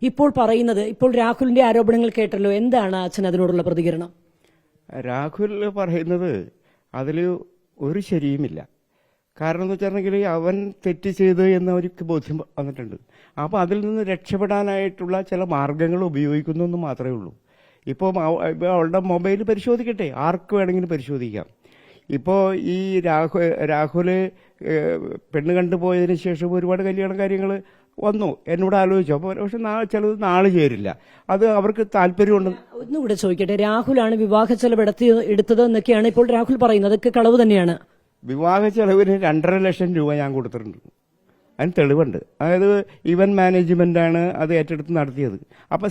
ഇപ്പോൾ പറയുന്നത്, ഇപ്പോൾ രാഹുലിന്റെ ആരോപണങ്ങൾ കേട്ടല്ലോ, എന്താണ് അച്ഛൻ അതിനോടുള്ള പ്രതികരണം? രാഹുൽ പറയുന്നത് അതിൽ ഒരു ശരിയുമില്ല. കാരണം എന്ന് വെച്ചിട്ടുണ്ടെങ്കിൽ അവൻ തെറ്റ് ചെയ്ത് എന്ന് അവർക്ക് ബോധ്യം വന്നിട്ടുണ്ട്. അപ്പോൾ അതിൽ നിന്ന് രക്ഷപ്പെടാനായിട്ടുള്ള ചില മാർഗങ്ങൾ ഉപയോഗിക്കുന്നു എന്ന് മാത്രമേ ഉള്ളൂ. ഇപ്പോൾ അവളുടെ മൊബൈൽ പരിശോധിക്കട്ടെ, ആർക്ക് വേണമെങ്കിലും പരിശോധിക്കാം. ഇപ്പോൾ ഈ രാഹുൽ പെണ്ണ് കണ്ടുപോയതിന് ശേഷം ഒരുപാട് കല്യാണ കാര്യങ്ങൾ വന്നു, എന്നോട് ആലോചിച്ചു. അപ്പോൾ പക്ഷെ ചിലത് നാളെ ചേരില്ല, അത് അവർക്ക് താല്പര്യമുണ്ട്. ഒന്നുകൂടെ ചോദിക്കട്ടെ, രാഹുലാണ് വിവാഹ ചെലവ് എടുത്തത് എന്നൊക്കെയാണ് ഇപ്പോൾ രാഹുൽ പറയുന്നത്. അതൊക്കെ കളവ് തന്നെയാണ്. വിവാഹ ചെലവിന് 2.5 ലക്ഷം രൂപ ഞാൻ കൊടുത്തിട്ടുണ്ട്. അതിന് തെളിവുണ്ട്. അതായത് ഇവന്റ് മാനേജ്മെന്റാണ് അത് ഏറ്റെടുത്ത് നടത്തിയത്. അപ്പം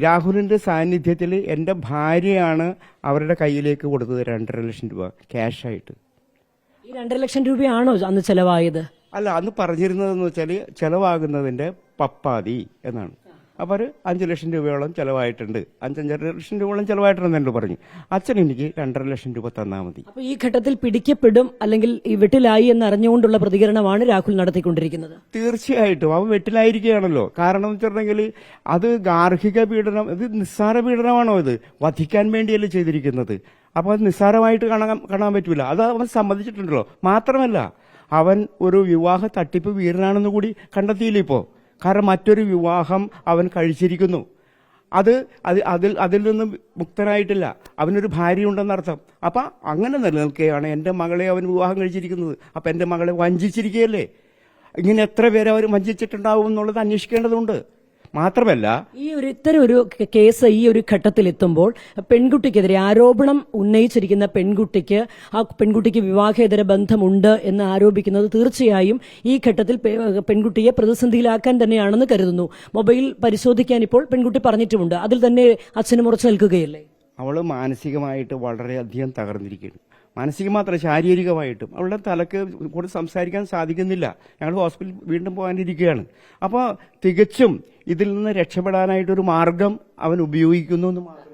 രാഹുലിന്റെ സാന്നിധ്യത്തിൽ എൻ്റെ ഭാര്യയാണ് അവരുടെ കയ്യിലേക്ക് കൊടുത്തത് 2.5 ലക്ഷം രൂപ ക്യാഷായിട്ട്. ഈ 2.5 ലക്ഷം രൂപയാണോ അന്ന് ചെലവായത്? അല്ല, അന്ന് പറഞ്ഞിരുന്നതെന്ന് വെച്ചാൽ ചെലവാകുന്നതിന്റെ പപ്പാതി എന്നാണ്. അപ്പോൾ ഒരു 5 ലക്ഷം രൂപയോളം ചെലവായിട്ടുണ്ട്, 5-5.5 ലക്ഷം രൂപയോളം ചെലവായിട്ടുണ്ടെന്ന് പറഞ്ഞു. അച്ഛൻ എനിക്ക് 2.5 ലക്ഷം രൂപ തന്നാൽ മതി. അപ്പോൾ ഈ ഘട്ടത്തിൽ പിടിക്കപ്പെടും അല്ലെങ്കിൽ ഈ വെട്ടിലായി എന്നറിഞ്ഞുകൊണ്ടുള്ള പ്രതികരണമാണ് രാഹുൽ നടത്തിക്കൊണ്ടിരിക്കുന്നത്. തീർച്ചയായിട്ടും അവൻ വെട്ടിലായിരിക്കുകയാണല്ലോ. കാരണം എന്ന് വെച്ചിട്ടുണ്ടെങ്കിൽ അത് ഗാർഹിക പീഡനം, ഇത് നിസ്സാര പീഡനമാണോ? ഇത് വധിക്കാൻ വേണ്ടിയല്ലേ ചെയ്തിരിക്കുന്നത്. അപ്പോൾ അത് നിസ്സാരമായിട്ട് കാണാൻ പറ്റൂല. അത് അവൻ സമ്മതിച്ചിട്ടുണ്ടല്ലോ. മാത്രമല്ല അവൻ ഒരു വിവാഹ തട്ടിപ്പ് വീരനാണെന്ന് കൂടി കണ്ടെത്തിയില്ല ഇപ്പോൾ. കാരണം മറ്റൊരു വിവാഹം അവൻ കഴിച്ചിരിക്കുന്നു. അതിൽ നിന്നും മുക്തനായിട്ടില്ല. അവനൊരു ഭാര്യയുണ്ടെന്നർത്ഥം. അപ്പം അങ്ങനെ നിലനിൽക്കുകയാണ് എൻ്റെ മകളെ അവൻ വിവാഹം കഴിച്ചിരിക്കുന്നത്. അപ്പം എൻ്റെ മകളെ വഞ്ചിച്ചിരിക്കുകയല്ലേ. ഇങ്ങനെ എത്ര പേരെ അവർ വഞ്ചിച്ചിട്ടുണ്ടാവും എന്നുള്ളത് അന്വേഷിക്കേണ്ടതുണ്ട്. മാത്രമല്ല ഇത്തരം ഒരു കേസ് ഈ ഒരു ഘട്ടത്തിൽ എത്തുമ്പോൾ പെൺകുട്ടിക്കെതിരെ ആരോപണം ഉന്നയിച്ചിരിക്കുന്ന പെൺകുട്ടിക്ക് വിവാഹേതര ബന്ധമുണ്ട് എന്ന് ആരോപിക്കുന്നത് തീർച്ചയായും ഈ ഘട്ടത്തിൽ പെൺകുട്ടിയെ പ്രതിസന്ധിയിലാക്കാൻ തന്നെയാണെന്ന് കരുതുന്നു. മൊബൈൽ പരിശോധിക്കാൻ ഇപ്പോൾ പെൺകുട്ടി പറഞ്ഞിട്ടുമുണ്ട്. അതിൽ തന്നെ അച്ഛനും ഉറച്ചു നിൽക്കുകയല്ലേ? അവൾ മാനസികമായിട്ട് വളരെയധികം തകർന്നിരിക്കുകയാണ്. മാനസികം മാത്രമല്ല, ശാരീരികമായിട്ടും അവളുടെ തലക്ക് കൂടെ സംസാരിക്കാൻ സാധിക്കുന്നില്ല. ഞങ്ങൾ ഹോസ്പിറ്റലിൽ വീണ്ടും പോകാനിരിക്കുകയാണ്. അപ്പോൾ തികച്ചും ഇതിൽ നിന്ന് രക്ഷപ്പെടാനായിട്ടൊരു മാർഗം അവൻ ഉപയോഗിക്കുന്നു എന്ന് മാത്രം.